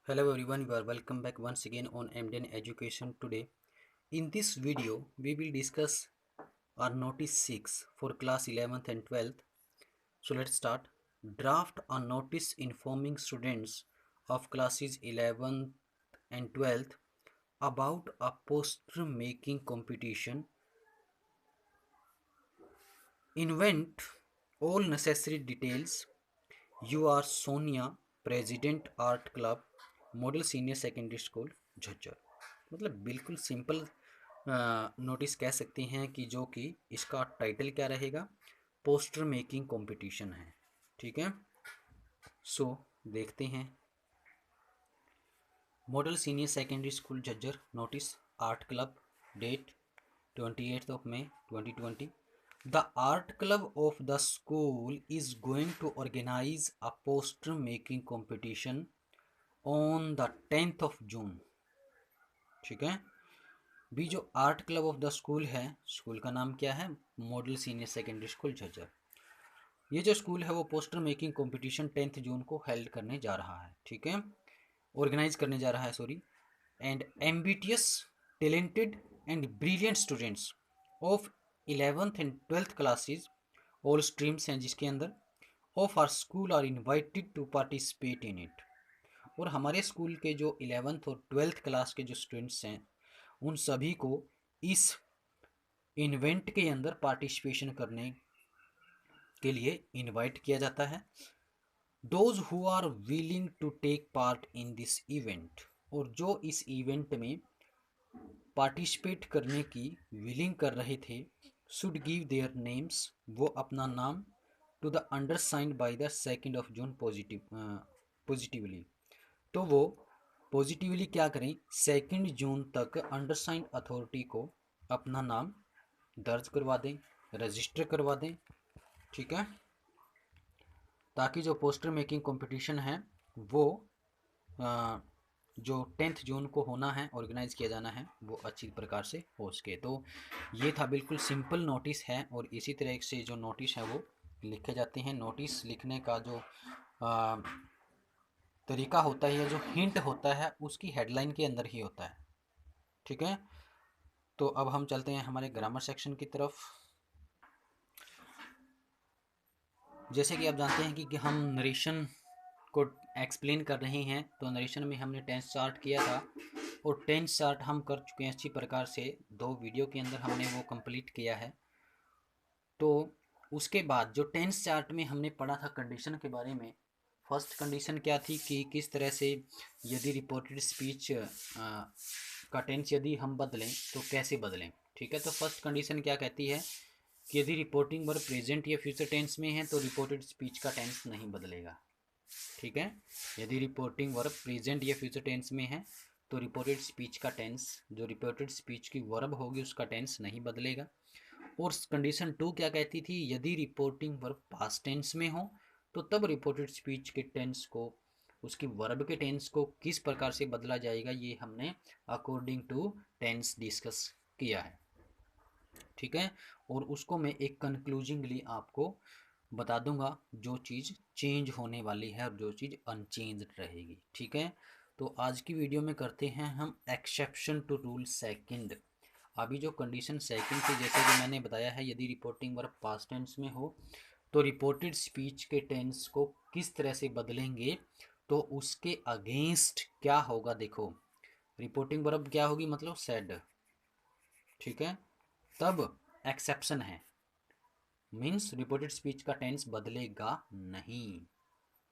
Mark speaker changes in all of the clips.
Speaker 1: Hello everyone, you are welcome back once again on MDN Education today. In this video, we will discuss our notice 6 for class 11th and 12th. So let's start. Draft a notice informing students of classes 11th and 12th about a poster making competition. Invent all necessary details. You are Sonia, president art club, model senior secondary school Jhajjar. मतलब बिल्कुल simple notice कह सकते हैं कि जो कि इसका title क्या रहेगा, पोस्टर मेकिंग कंपटीशन है। ठीक है, सो देखते हैं। Model senior secondary school Jhajjar notice art club, date 28 May 2020। The art club of the school is going to organize a poster making competition on the 10th of June। ठीक है, भी जो art club of the school है, school का नाम क्या है, model senior secondary school Jhajjar. ये जो स्कूल है वो पोस्टर मेकिंग कंपटीशन 10 जून को हेल्ड करने जा रहा है। ठीक है, ऑर्गेनाइज करने जा रहा है, sorry. And ambitious, talented and brilliant students of 11th and 12th classes, all streams हैं जिसके अंदर, of our school are invited to participate in it. और हमारे स्कूल के जो 11th और 12th क्लास के जो स्टूडेंट्स हैं उन सभी को इस इवेंट के अंदर पार्टिसिपेशन करने के लिए इनवाइट किया जाता है। Those who are willing to take part in this event, और जो इस इवेंट में पार्टिसिपेट करने की विलिंग कर रहे थे, शुड गिव देयर नेम्स, वो अपना नाम, to the undersigned by the 2 June positively. तो वो पॉजिटिवली क्या करें, 2 जून तक अंडरसाइंड अथॉरिटी को अपना नाम दर्ज करवा दें, रजिस्टर करवा दें। ठीक है, ताकि जो पोस्टर मेकिंग कंपटीशन है वो जो 10 जून को होना है, ऑर्गेनाइज किया जाना है, वो अच्छी प्रकार से हो सके। तो ये था, बिल्कुल सिंपल नोटिस है, और इसी तरह से जो नोटिस है वो लिखे जाते हैं। नोटिस लिखने का जो तरीका होता है या जो हिंट होता है उसकी हेडलाइन के अंदर ही होता है। ठीक है, तो अब हम चलते हैं हमारे ग्रामर सेक्शन की तरफ। जैसे कि आप जानते हैं कि हम नरेशन को एक्सप्लेन कर रहे हैं, तो नरेशन में हमने टेंस चार्ट किया था, और टेंस चार्ट हम कर चुके हैं अच्छी प्रकार से, 2 वीडियो के अंदर हमने वो कंप्लीट किया है। तो उसके बाद जो टेंस चार्ट में हमने पढ़ा था कंडीशन के बारे में, फर्स्ट कंडीशन क्या थी कि किस तरह से यदि रिपोर्टेड स्पीच का टेंस यदि हम बदलें तो कैसे बदलें। ठीक है, तो फर्स्ट कंडीशन क्या कहती है कि यदि रिपोर्टिंग वर्ब प्रेजेंट या फ्यूचर टेंस में है तो रिपोर्टेड स्पीच का टेंस नहीं बदलेगा। ठीक है, यदि रिपोर्टिंग वर्ब प्रेजेंट या फ्यूचर टेंस में है तो रिपोर्टेड स्पीच का टेंस, जो रिपोर्टेड स्पीच की वर्ब होगी उसका टेंस नहीं बदलेगा। और कंडीशन 2 क्या कहती थी, यदि रिपोर्टिंग वर्ब पास्ट टेंस में हो तो तब रिपोर्टेड स्पीच के टेंस को, उसकी वर्ब के टेंस को किस प्रकार से बदला जाएगा, ये हमने अकॉर्डिंग टू टेंस डिस्कस किया है। ठीक है, और उसको मैं एक कंक्लूजिंगली आपको बता दूंगा, जो चीज़ चेंज होने वाली है और जो चीज़ अनचेंज रहेगी। ठीक है, तो आज की वीडियो में करते हैं हम एक्सेप्शन टू रूल सेकंड। अभी जो कंडीशन सेकंड थी, जैसे कि मैंने बताया है, यदि रिपोर्टिंग वर्ब पास्ट टेंस में हो तो रिपोर्टेड स्पीच के टेंस को किस तरह से बदलेंगे, तो उसके अगेंस्ट क्या होगा। देखो, रिपोर्टिंग वर्ब क्या होगी, मतलब सेड। ठीक है, तब एक्सेप्शन है, मीन्स रिपोर्टेड स्पीच का टेंस बदलेगा नहीं,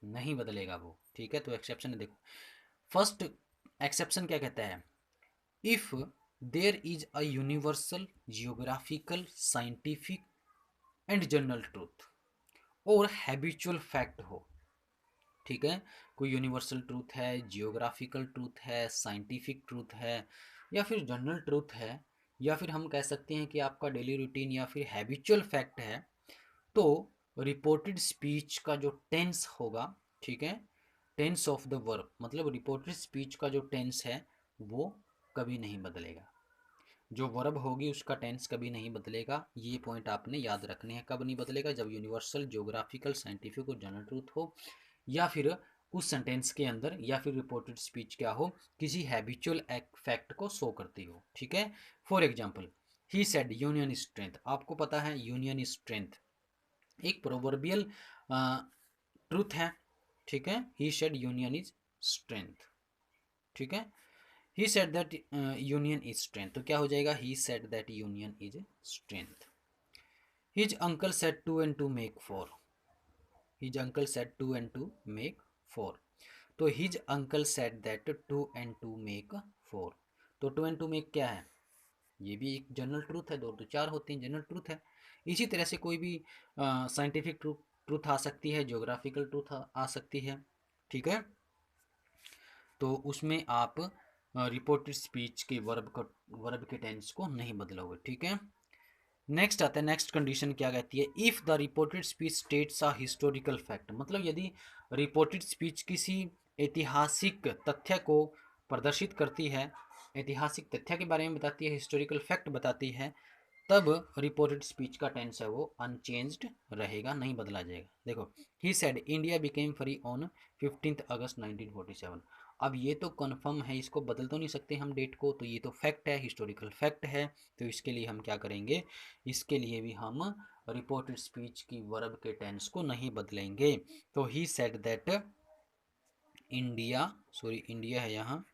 Speaker 1: नहीं बदलेगा वो। ठीक है, तो एक्सेप्शन है। देखो, फर्स्ट एक्सेप्शन क्या कहता है, if there is a universal geographical scientific and general truth और हैबिचुअल फैक्ट हो। ठीक है, कोई यूनिवर्सल ट्रूथ है, जियोग्राफिकल ट्रूथ है, साइंटिफिक ट्रूथ है, या फिर जनरल ट्रूथ है, या फिर हम कह सकते हैं कि आपका डेली रूटीन या फिर हैबिचुअल फैक्ट है, तो रिपोर्टेड स्पीच का जो टेंस होगा, ठीक है, टेंस ऑफ द वर्ब, मतलब रिपोर्टेड स्पीच का जो टेंस है वो कभी नहीं बदलेगा। जो वर्ब होगी उसका टेंस कभी नहीं बदलेगा। ये पॉइंट आपने याद रखने हैं। कब नहीं बदलेगा, जब यूनिवर्सल, ज्योग्राफिकल, साइंटिफिक और जनरल ट्रूथ हो, या फिर उस सेंटेंस के अंदर या फिर रिपोर्टेड स्पीच क्या हो, किसी हैबिचुअल फैक्ट को शो करती हो। ठीक है, for example he said union is strength. आपको पता है यूनियन इज स्ट्रेंथ एक प्रोवर्बियल ट्रूथ है। ठीक है, he said union is strength. ठीक है, ही said that union is strength, तो क्या हो जाएगा, ही said that union is strength. His uncle said 2 and 2 make 4। His uncle said 2 and 2 make 4, तो his uncle said that 2 and 2 make 4, तो 2 and 2 make क्या है, ये भी एक जनरल ट्रूथ है, 2 तो 4 होते हैं, जनरल ट्रूथ है। इसी तरह से कोई भी साइंटिफिक ट्रूथ आ सकती है, ज्योग्राफिकल ट्रूथ आ सकती है। ठीक है, तो उसमें आप रिपोर्टेड स्पीच के वर्ब के टेंस को नहीं बदलोगे। ठीक है, नेक्स्ट आता है, नेक्स्ट कंडीशन क्या कहती है, if the reported speech states a historical fact, मतलब यदि रिपोर्टेड स्पीच किसी ऐतिहासिक तथ्य को प्रदर्शित करती है, ऐतिहासिक तथ्य के बारे में बताती है, हिस्टोरिकल फैक्ट बताती है, तब रिपोर्टेड स्पीच का टेंस है वो अनचेंज्ड रहेगा, नहीं बदला जाएगा। देखो, he said India became free on 15 अगस्त 1947। अब ये तो कन्फर्म है, इसको बदल तो नहीं सकते हम डेट को, तो ये तो फैक्ट है, हिस्टोरिकल फैक्ट है, तो इसके लिए हम क्या करेंगे, इसके लिए भी हम रिपोर्टेड स्पीच की वर्ब के टेंस को नहीं बदलेंगे। तो ही सेड दैट इंडिया है यहाँ,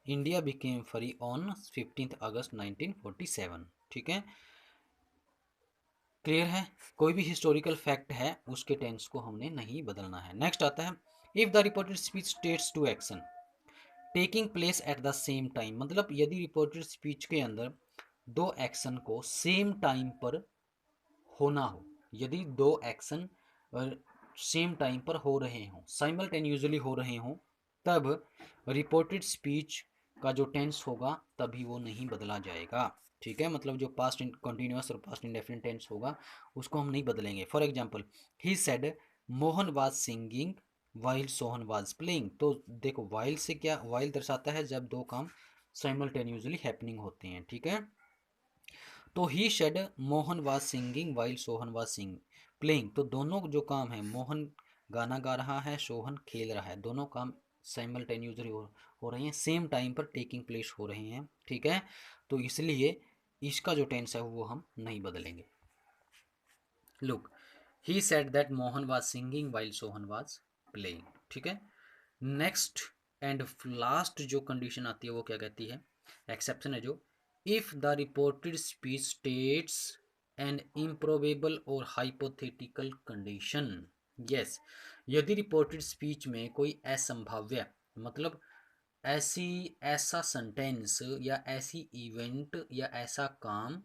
Speaker 1: इंडिया बिकेम फ्री ऑन 15 अगस्त 1947। ठीक है, क्लियर है, कोई भी हिस्टोरिकल फैक्ट है उसके टेंस को हमने नहीं बदलना है। नेक्स्ट आता है, if the reported speech states to action taking place at the same time, मतलब यदि रिपोर्टेड स्पीच के अंदर दो एक्शन को सेम टाइम पर होना हो, यदि दो एक्शन सेम टाइम पर हो रहे हों, साइमल्टेनियसली हो रहे हों, तब रिपोर्टेड स्पीच का जो टेंस होगा तभी वो नहीं बदला जाएगा। ठीक है, मतलब जो पास्ट कंटिन्यूअस और पास्ट इंडेफिनिट टेंस होगा उसको हम नहीं बदलेंगे। For example he said Mohan was singing while Sohan was playing, तो देखो वाइल से क्या, वाइल दर्शाता है जब दो काम साइमल्टेनियसली हैपनिंग होते हैं। ठीक है, तो he said Mohan was singing while Sohan was playing, तो दोनों जो काम है, मोहन गाना गा रहा है, सोहन खेल रहा है, दोनों काम साइमल्टेनियसली हो रहे हैं, सेम टाइम पर टेकिंग प्लेस हो रहे हैं। ठीक है, तो इसलिए इसका जो टेंस है वो हम नहीं बदलेंगे। Look, he said that Mohan was singing while Sohan was playing. ठीक है, नेक्स्ट एंड लास्ट जो कंडीशन आती है वो क्या कहती है, एक्सेप्शन है जो, if the reported speech states an improbable और हाइपोथेटिकल कंडीशन। यस, यदि रिपोर्टेड स्पीच में कोई असंभाव्य, मतलब ऐसा सेंटेंस या ऐसी इवेंट या ऐसा काम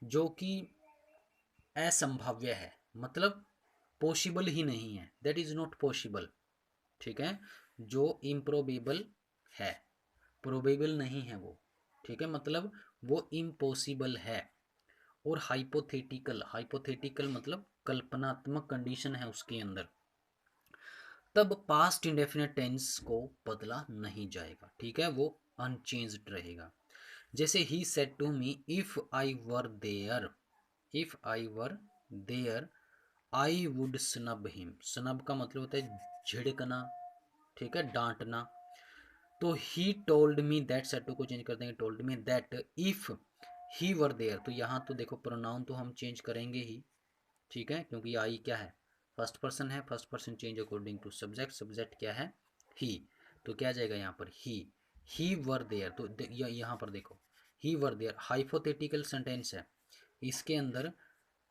Speaker 1: जो कि असंभाव्य है, मतलब पॉसिबल ही नहीं है, दैट इज नॉट पॉसिबल। ठीक है, जो इम्प्रोबेबल है, प्रोबेबल नहीं है वो। ठीक है, मतलब वो इम्पॉसिबल है। और हाइपोथेटिकल, हाइपोथेटिकल मतलब कल्पनात्मक कंडीशन है उसके अंदर, तब पास्ट इंडेफिनिट टेंस को बदला नहीं जाएगा। ठीक है, वो अनचेंज्ड रहेगा। जैसे he said to me if I were there, if I were there I would snub him. Snub का मतलब होता है झिड़कना, ठीक है, डांटना। तो he told me that, said to को चेंज कर देंगे, told me that if he were there, तो यहाँ तो देखो प्रोनाउन तो हम चेंज करेंगे ही। ठीक है, क्योंकि आई क्या है, फर्स्ट पर्सन है, first person change according to subject, subject क्या है, ही, तो क्या जाएगा यहाँ पर ही वर देयर। तो यहाँ पर देखो ही वर देयर हाइपोथेटिकल सेंटेंस है, इसके अंदर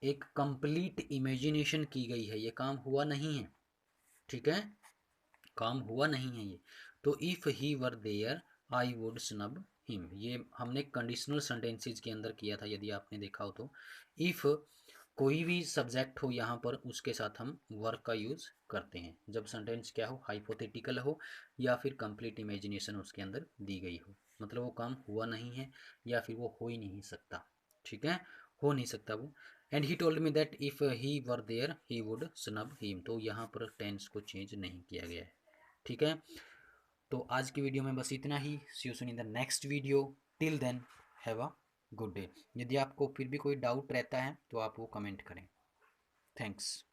Speaker 1: एक कंप्लीट इमेजिनेशन की गई है, ये काम हुआ नहीं है। ठीक है, काम हुआ नहीं है ये। तो if he were there I would snub him, ये हमने कंडीशनल सेंटेंसेज के अंदर किया था, यदि आपने देखा हो तो। इफ कोई भी सब्जेक्ट हो यहाँ पर, उसके साथ हम वर्क का यूज करते हैं जब सेंटेंस क्या हो, हाइपोथेटिकल हो या फिर कंप्लीट इमेजिनेशन उसके अंदर दी गई हो, मतलब वो काम हुआ नहीं है या फिर वो हो ही नहीं सकता। ठीक है, हो नहीं सकता वो। And he told me that if he were there he would snub him, तो यहाँ पर टेंस को चेंज नहीं किया गया है। ठीक है, तो आज की वीडियो में बस इतना ही। See you soon in the next video, till then have a good day. यदि आपको फिर भी कोई डाउट रहता है तो आप वो कमेंट करें। थैंक्स।